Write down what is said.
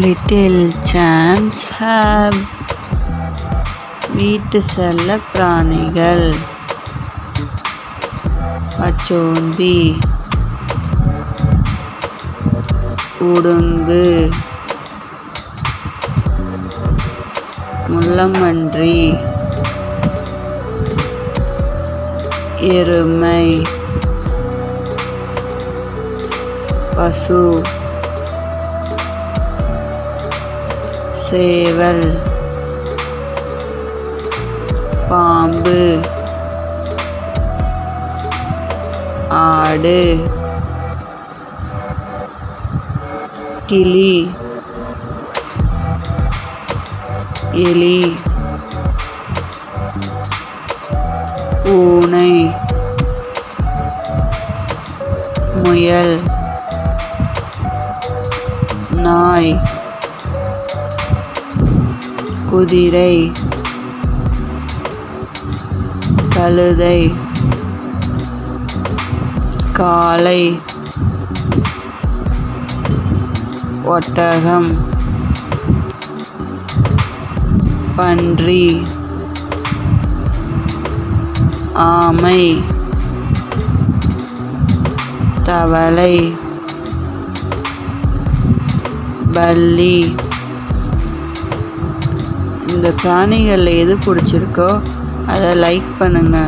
Little Sam's ஹேப் வீட்டு செல்ல பிராணிகள். பச்சோந்தி, உடும்பு, முள்ளம்பன்றி, எருமை, பசு, சேவல், பாம்பு, ஆடு, கிளி, எலி, பூனை, முயல், நாய், குதிரை, கழுதை, காளை, ஒட்டகம், பன்றி, ஆமை, தவளை, பல்லி. இந்த பிராணிகளில் எது பிடிச்சிருக்கோ அதை லைக் பண்ணுங்கள்.